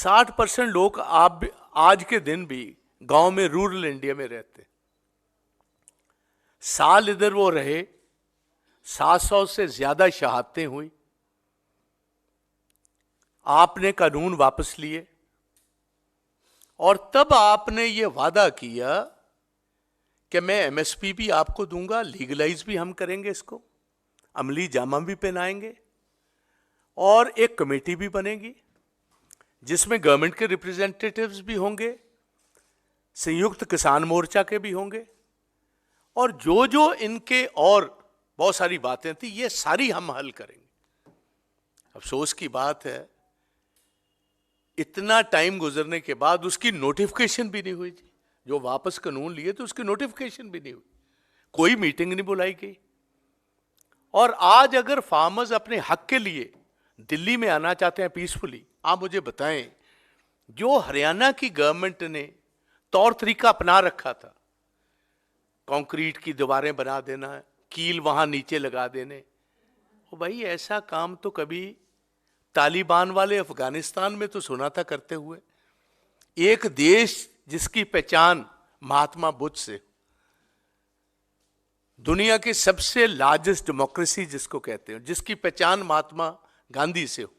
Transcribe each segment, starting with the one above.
60% लोग आज के दिन भी गांव में, रूरल इंडिया में रहते। साल इधर वो रहे, 700 से ज्यादा शहादतें हुई, आपने कानून वापस लिए और तब आपने ये वादा किया कि मैं एमएसपी भी आपको दूंगा, लीगलाइज भी हम करेंगे, इसको अमली जामा भी पहनाएंगे और एक कमेटी भी बनेगी जिसमें गवर्नमेंट के रिप्रेजेंटेटिव्स भी होंगे, संयुक्त किसान मोर्चा के भी होंगे और जो जो इनके और बहुत सारी बातें थी ये सारी हम हल करेंगे। अफसोस की बात है इतना टाइम गुजरने के बाद उसकी नोटिफिकेशन भी नहीं हुई थी। जो वापस कानून लिए तो उसकी नोटिफिकेशन भी नहीं हुई, कोई मीटिंग नहीं बुलाई गई। और आज अगर फार्मर्स अपने हक के लिए दिल्ली में आना चाहते हैं पीसफुली, आप मुझे बताएं, जो हरियाणा की गवर्नमेंट ने तौर तरीका अपना रखा था, कंक्रीट की दीवारें बना देना, कील वहां नीचे लगा देने, तो भाई ऐसा काम तो कभी तालिबान वाले अफगानिस्तान में तो सुना था करते हुए। एक देश जिसकी पहचान महात्मा बुद्ध से, दुनिया की सबसे लार्जेस्ट डेमोक्रेसी जिसको कहते हैं, जिसकी पहचान महात्मा गांधी से हो,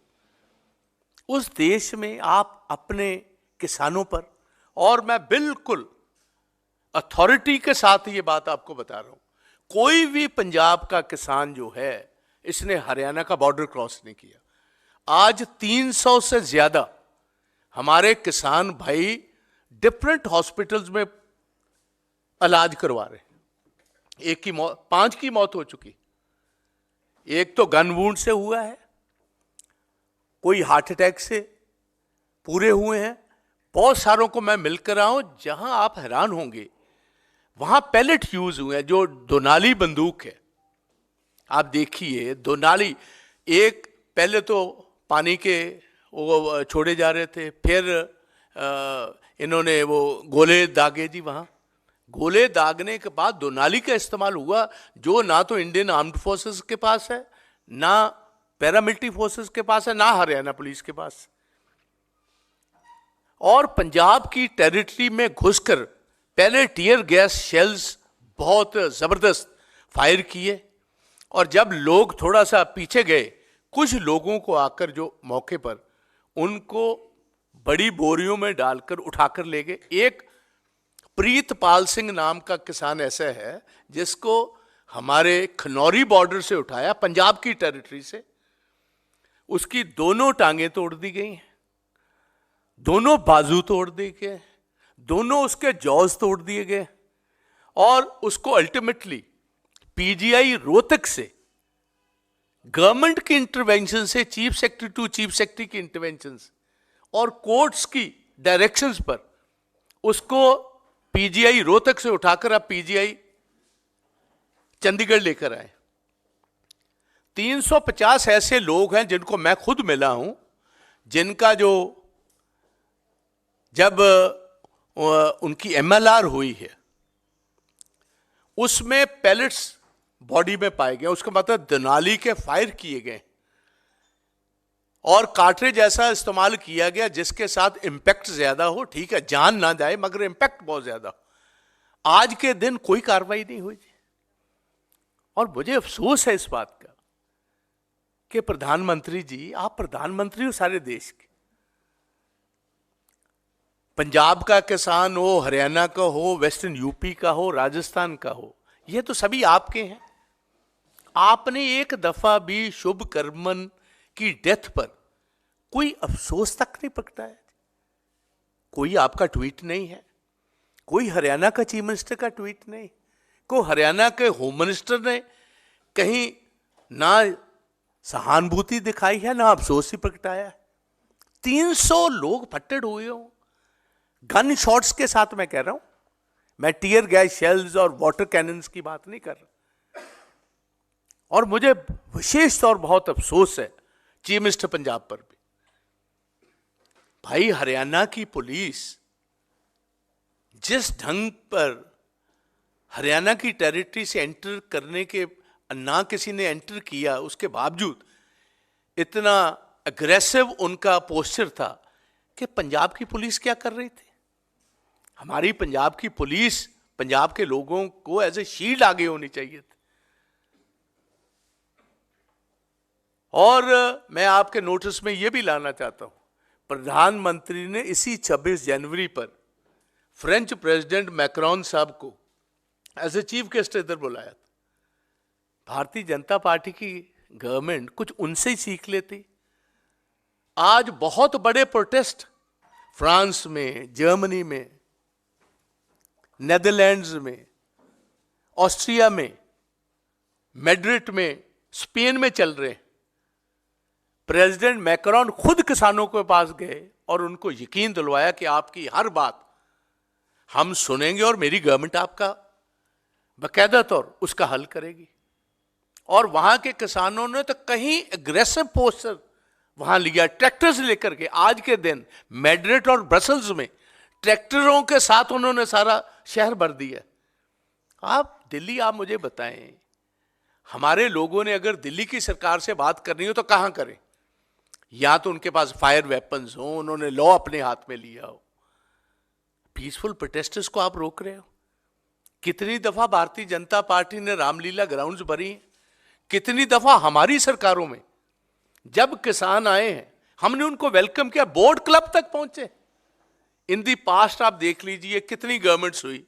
उस देश में आप अपने किसानों पर, और मैं बिल्कुल अथॉरिटी के साथ ये बात आपको बता रहा हूं, कोई भी पंजाब का किसान जो है इसने हरियाणा का बॉर्डर क्रॉस नहीं किया। आज 300 से ज्यादा हमारे किसान भाई डिफरेंट हॉस्पिटल्स में इलाज करवा रहे हैं। एक की मौत, 5 की मौत हो चुकी, एक तो गन वुंड से हुआ है, कोई हार्ट अटैक से पूरे हुए हैं। बहुत सारों को मैं मिलकर आया हूं, जहां आप हैरान होंगे, वहां पैलेट यूज हुए हैं, जो दोनाली बंदूक है। आप देखिए दोनाली, एक पहले तो पानी के वो छोड़े जा रहे थे, फिर इन्होंने वो गोले दागे जी, वहां गोले दागने के बाद दोनाली का इस्तेमाल हुआ, जो ना तो इंडियन आर्म्ड फोर्सेस के पास है, ना पैरामिलिट्री फोर्सेस के पास है, ना हरियाणा पुलिस के पास। और पंजाब की टेरिटरी में घुसकर पहले टीयर गैस शेल्स बहुत जबरदस्त फायर किए, और जब लोग थोड़ा सा पीछे गए, कुछ लोगों को आकर जो मौके पर उनको बड़ी बोरियों में डालकर उठाकर ले गए। एक प्रीतपाल सिंह नाम का किसान ऐसा है जिसको हमारे खनौरी बॉर्डर से उठाया, पंजाब की टेरिटरी से, उसकी दोनों टांगें तोड़ दी गई हैं, दोनों बाजू तोड़ दिए गए, दोनों उसके जॉज तोड़ दिए गए, और उसको अल्टीमेटली पीजीआई रोहतक से गवर्नमेंट की इंटरवेंशन से, chief secretary to chief secretary की इंटरवेंशन और कोर्ट्स की डायरेक्शंस पर उसको पीजीआई रोहतक से उठाकर आप पीजीआई चंडीगढ़ लेकर आए। 350 ऐसे लोग हैं जिनको मैं खुद मिला हूं, जिनका जो जब उनकी एमएलआर हुई है उसमें पैलेट्स बॉडी में पाए गए, उसका मतलब दोनाली के फायर किए गए और कार्ट्रिज ऐसा इस्तेमाल किया गया जिसके साथ इंपैक्ट ज्यादा हो। ठीक है, जान ना जाए मगर इंपैक्ट बहुत ज्यादा। आज के दिन कोई कार्रवाई नहीं हुई और मुझे अफसोस है इस बात का कि प्रधानमंत्री जी, आप प्रधानमंत्री हो सारे देश के, पंजाब का किसान हो, हरियाणा का हो, वेस्टर्न यूपी का हो, राजस्थान का हो, ये तो सभी आपके हैं। आपने एक दफा भी शुभकर्मन की डेथ पर कोई अफसोस तक नहीं प्रगटाया। कोई आपका ट्वीट नहीं है, कोई हरियाणा का चीफ मिनिस्टर का ट्वीट नहीं, कोई हरियाणा के होम मिनिस्टर ने कहीं ना सहानुभूति दिखाई है, ना अफसोस ही प्रगटाया है। 300 लोग फट्टेड हुए हो गन शॉट्स के साथ, मैं कह रहा हूं, मैं टीयर गैस शेल्स और वाटर कैनन्स की बात नहीं कर रहा। और मुझे विशेष तौर बहुत अफसोस है चीफ मिनिस्टर पंजाब पर भी। भाई, हरियाणा की पुलिस जिस ढंग पर हरियाणा की टेरिटरी से एंटर करने के, ना किसी ने एंटर किया, उसके बावजूद इतना अग्रेसिव उनका पोस्चर था कि पंजाब की पुलिस क्या कर रही थी। हमारी पंजाब की पुलिस पंजाब के लोगों को एज ए शील्ड आगे होनी चाहिए थी। और मैं आपके नोटिस में यह भी लाना चाहता हूं, प्रधानमंत्री ने इसी 26 जनवरी पर फ्रेंच प्रेसिडेंट मैक्रोन साहब को एज ए चीफ गेस्ट इधर बुलाया था। भारतीय जनता पार्टी की गवर्नमेंट कुछ उनसे ही सीख लेती। आज बहुत बड़े प्रोटेस्ट फ्रांस में, जर्मनी में, नेदरलैंड्स में, ऑस्ट्रिया में, मैड्रिड में, स्पेन में चल रहे हैं। प्रेसिडेंट मैक्रोन खुद किसानों के पास गए और उनको यकीन दिलवाया कि आपकी हर बात हम सुनेंगे और मेरी गवर्नमेंट आपका बाकायदा तौर उसका हल करेगी। और वहां के किसानों ने तो कहीं एग्रेसिव पोस्टर वहां लिया, ट्रैक्टर्स लेकर के। आज के दिन मैड्रिड और ब्रसल्स में ट्रैक्टरों के साथ उन्होंने सारा शहर भर दिया। आप दिल्ली, आप मुझे बताएं, हमारे लोगों ने अगर दिल्ली की सरकार से बात करनी हो तो कहां करें? या तो उनके पास फायर वेपन्स हो, उन्होंने लॉ अपने हाथ में लिया हो। पीसफुल प्रोटेस्टर्स को आप रोक रहे हो। कितनी दफा भारतीय जनता पार्टी ने रामलीला ग्राउंड्स भरी हैं, कितनी दफा हमारी सरकारों में जब किसान आए हैं हमने उनको वेलकम किया, बोर्ड क्लब तक पहुंचे। इन दी पास्ट आप देख लीजिए कितनी गवर्नमेंट्स हुई,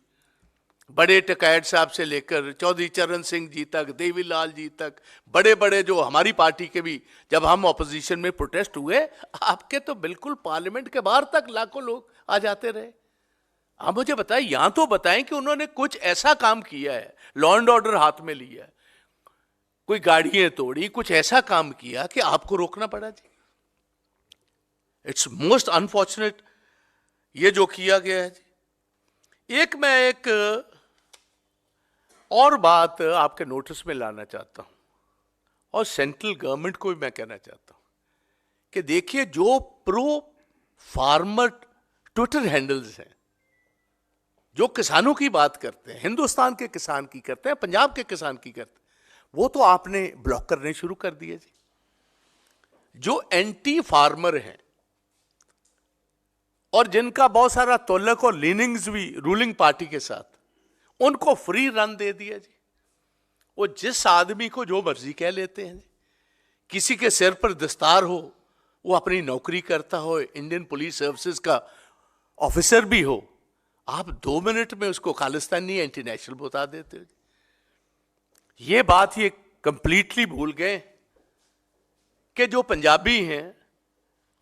बड़े टिकैत साहब से लेकर चौधरी चरण सिंह जी तक, देवीलाल जी तक, बड़े बड़े जो हमारी पार्टी के भी जब हम ऑपोजिशन में प्रोटेस्ट हुए, आपके तो बिल्कुल पार्लियामेंट के बाहर तक लाखों लोग आ जाते रहे। आप मुझे बताएं, यहां तो बताएं कि उन्होंने कुछ ऐसा काम किया है, लॉ एंड ऑर्डर हाथ में लिया है, कोई गाड़ियां तोड़ी, कुछ ऐसा काम किया कि आपको रोकना पड़ा जी। इट्स मोस्ट अनफॉर्चुनेट ये जो किया गया है जी। मैं एक और बात आपके नोटिस में लाना चाहता हूं और सेंट्रल गवर्नमेंट को भी मैं कहना चाहता हूं कि देखिए, जो प्रो फार्मर ट्विटर हैंडल्स हैं, जो किसानों की बात करते हैं, हिंदुस्तान के किसान की करते हैं, पंजाब के किसान की करते हैं, वो तो आपने ब्लॉक करने शुरू कर दिए जी। जो एंटी फार्मर हैं और जिनका बहुत सारा तल्लुक और लीनिंग्स भी रूलिंग पार्टी के साथ, उनको फ्री रन दे दिया जी। वो जिस आदमी को जो मर्जी कह लेते हैं जी। किसी के सिर पर दस्तार हो, वो अपनी नौकरी करता हो, इंडियन पुलिस सर्विसेज का ऑफिसर भी हो, आप 2 मिनट में उसको खालिस्तानी एंटी नेशनल बता देते हो। ये बात ये कंप्लीटली भूल गए कि जो पंजाबी हैं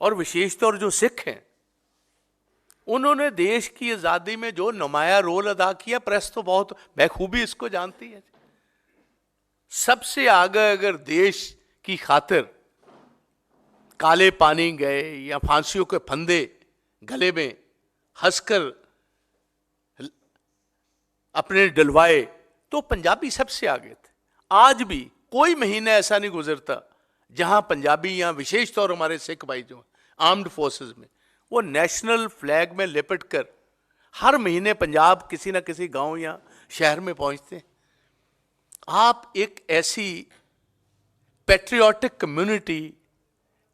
और विशेष तौर जो सिख हैं, उन्होंने देश की आजादी में जो नुमाया रोल अदा किया, प्रेस तो बहुत बखूबी इसको जानती है। सबसे आगे अगर देश की खातिर काले पानी गए या फांसियों के फंदे गले में हंसकर अपने डलवाए, तो पंजाबी सबसे आगे थे। आज भी कोई महीना ऐसा नहीं गुजरता जहां पंजाबी, या विशेष तौर हमारे सिख भाई जो आर्म्ड फोर्सेस में, वो नेशनल फ्लैग में लिपट कर हर महीने पंजाब किसी ना किसी गांव या शहर में पहुंचते हैं। आप एक ऐसी पैट्रियोटिक कम्युनिटी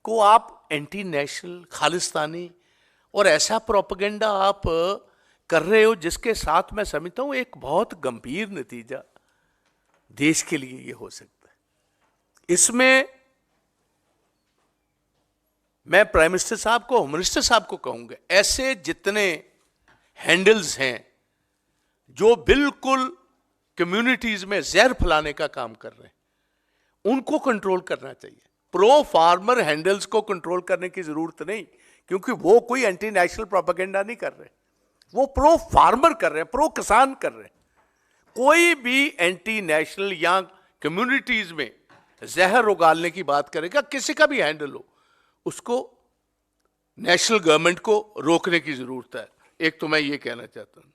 को आप एंटी नेशनल, खालिस्तानी और ऐसा प्रोपेगेंडा आप कर रहे हो, जिसके साथ मैं समझता हूं एक बहुत गंभीर नतीजा देश के लिए ये हो सकता है। इसमें मैं प्राइम मिनिस्टर साहब को, होम मिनिस्टर साहब को कहूंगा, ऐसे जितने हैंडल्स हैं जो बिल्कुल कम्युनिटीज में जहर फैलाने का काम कर रहे हैं, उनको कंट्रोल करना चाहिए। प्रो फार्मर हैंडल्स को कंट्रोल करने की जरूरत नहीं, क्योंकि वो कोई एंटी नेशनल प्रोपेगेंडा नहीं कर रहे, वो प्रो फार्मर कर रहे हैं, प्रो किसान कर रहे हैं। कोई भी एंटी नेशनल या कम्युनिटीज में जहर उगालने की बात करेगा, किसी का भी हैंडल हो, उसको नेशनल गवर्नमेंट को रोकने की जरूरत है। एक तो मैं ये कहना चाहता हूं।